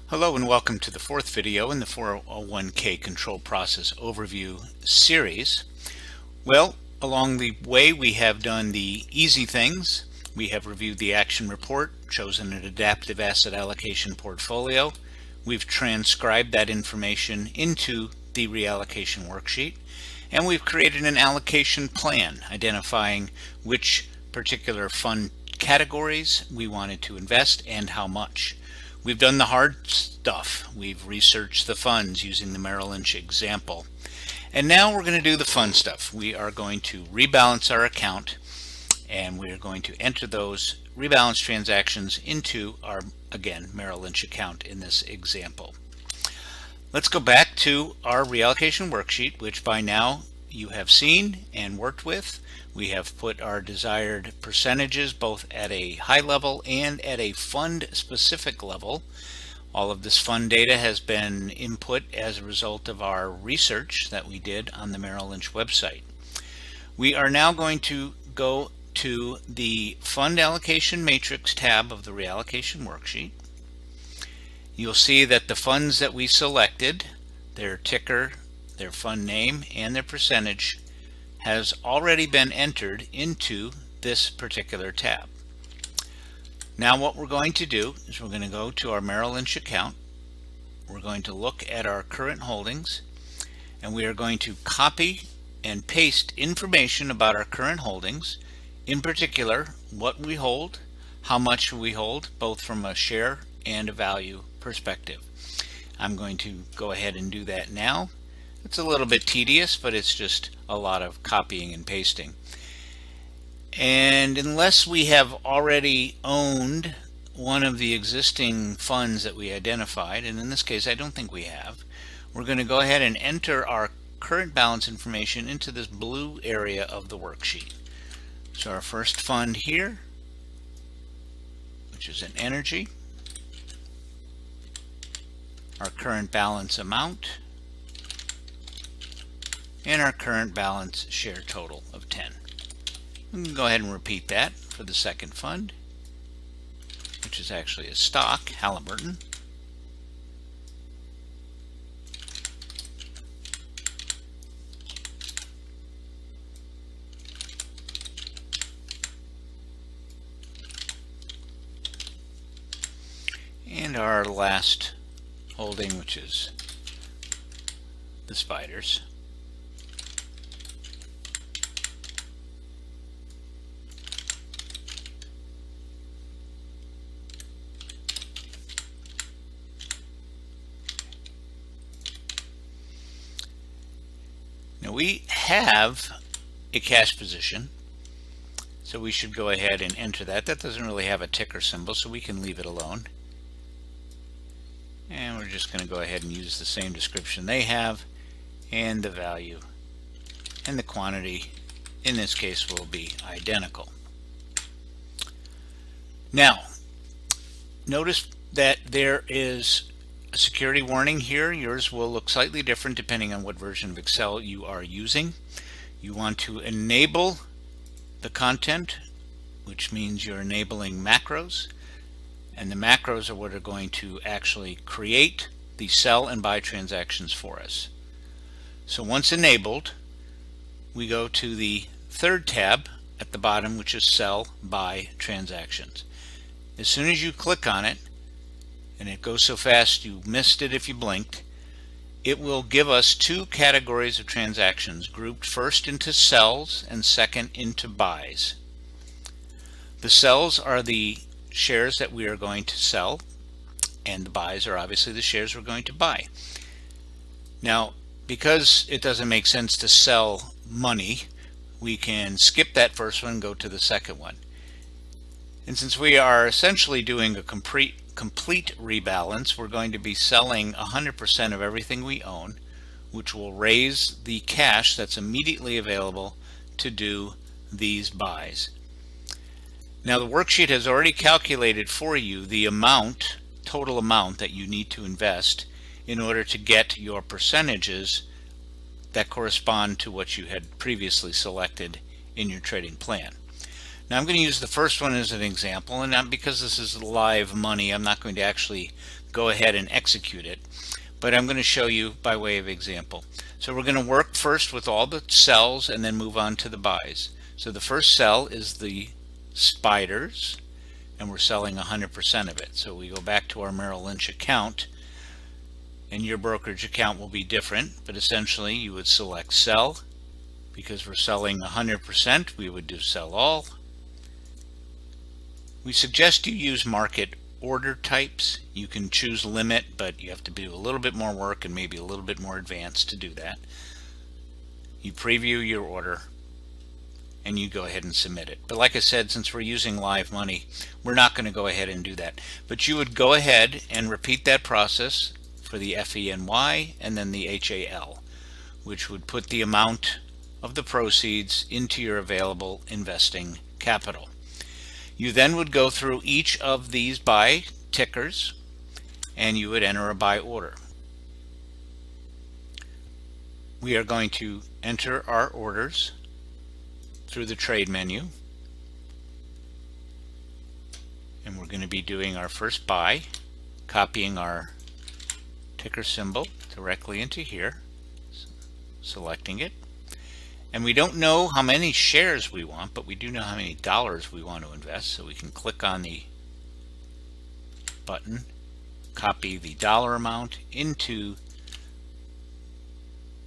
Hello and welcome to the fourth video in the 401k Control Process Overview series. Well, along the way we have done the easy things. We have reviewed the action report, chosen an adaptive asset allocation portfolio. We've transcribed that information into the reallocation worksheet, and we've created an allocation plan identifying which particular fund categories we wanted to invest and how much. We've done the hard stuff. We've researched the funds using the Merrill Lynch example. And now we're going to do the fun stuff. We are going to rebalance our account, and we are going to enter those rebalance transactions into our, again, Merrill Lynch account in this example. Let's go back to our reallocation worksheet, which by now you have seen and worked with. We have put our desired percentages both at a high level and at a fund specific level. All of this fund data has been input as a result of our research that we did on the Merrill Lynch website. We are now going to go to the Fund Allocation Matrix tab of the Reallocation Worksheet. You'll see that the funds that we selected, their ticker, their fund name, and their percentage has already been entered into this particular tab. Now what we're going to do is we're going to go to our Merrill Lynch account. We're going to look at our current holdings, and we are going to copy and paste information about our current holdings, in particular what we hold, how much we hold, both from a share and a value perspective. I'm going to go ahead and do that now. It's a little bit tedious, but it's just a lot of copying and pasting. And unless we have already owned one of the existing funds that we identified, and in this case I don't think we have, we're going to go ahead and enter our current balance information into this blue area of the worksheet. So our first fund here, which is an energy, our current balance amount, and our current balance share total of 10. We can go ahead and repeat that for the second fund, which is actually a stock, Halliburton. And our last holding, which is the spiders. Now we have a cash position, so we should go ahead and enter that. That doesn't really have a ticker symbol, so we can leave it alone. And we're just going to go ahead and use the same description they have, and the value and the quantity in this case will be identical. Now, notice that there is a security warning here. Yours will look slightly different depending on what version of Excel you are using. You want to enable the content, which means you're enabling macros, and the macros are what are going to actually create the sell and buy transactions for us. So once enabled, we go to the third tab at the bottom, which is Sell Buy Transactions. As soon as you click on it, and it goes so fast you missed it if you blinked, it will give us two categories of transactions grouped first into sells and second into buys. The sells are the shares that we are going to sell, and the buys are obviously the shares we're going to buy. Now, because it doesn't make sense to sell money, we can skip that first one and go to the second one. And since we are essentially doing a complete rebalance, we're going to be selling 100% of everything we own, which will raise the cash that's immediately available to do these buys. Now the worksheet has already calculated for you the amount, total amount that you need to invest in order to get your percentages that correspond to what you had previously selected in your trading plan. Now I'm going to use the first one as an example, and not because this is live money, I'm not going to actually go ahead and execute it, but I'm going to show you by way of example. So we're going to work first with all the sells and then move on to the buys. So the first sell is the spiders, and we're selling 100% of it. So we go back to our Merrill Lynch account, and your brokerage account will be different, but essentially you would select sell. Because we're selling 100%, we would do sell all. We suggest you use market order types. You can choose limit, but you have to do a little bit more work and maybe a little bit more advanced to do that. You preview your order and you go ahead and submit it. But like I said, since we're using live money, we're not going to go ahead and do that. But you would go ahead and repeat that process for the FENY and then the HAL, which would put the amount of the proceeds into your available investing capital. You then would go through each of these buy tickers and you would enter a buy order. We are going to enter our orders through the trade menu, and we're going to be doing our first buy, copying our ticker symbol directly into here, selecting it. And we don't know how many shares we want, but we do know how many dollars we want to invest. So we can click on the button, copy the dollar amount into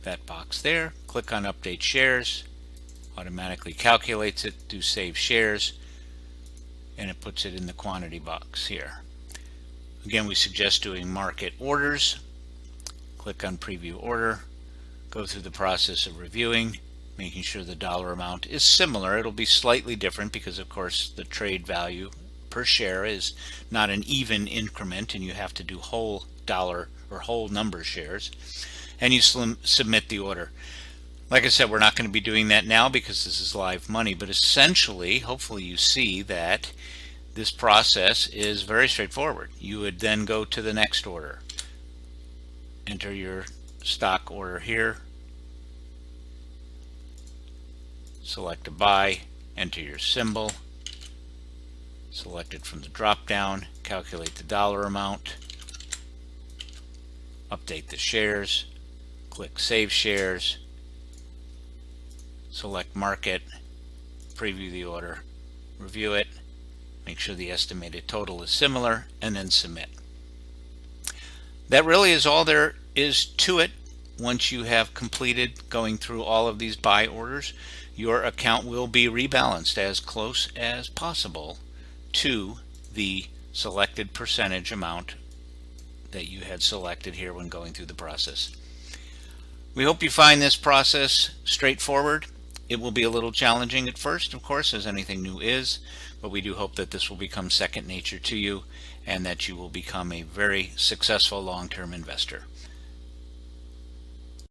that box there, click on update shares, automatically calculates it, do save shares, and it puts it in the quantity box here. Again, we suggest doing market orders. Click on preview order, go through the process of reviewing, making sure the dollar amount is similar. It'll be slightly different because of course the trade value per share is not an even increment and you have to do whole dollar or whole number shares, and you submit the order. Like I said, we're not going to be doing that now because this is live money, but essentially hopefully you see that this process is very straightforward. You would then go to the next order, enter your stock order here, select a buy, enter your symbol, select it from the drop down, calculate the dollar amount, update the shares, click save shares, select market, preview the order, review it, make sure the estimated total is similar, and then submit. That really is all there is to it. Once you have completed going through all of these buy orders, your account will be rebalanced as close as possible to the selected percentage amount that you had selected here when going through the process. We hope you find this process straightforward. It will be a little challenging at first, of course, as anything new is, but we do hope that this will become second nature to you and that you will become a very successful long-term investor.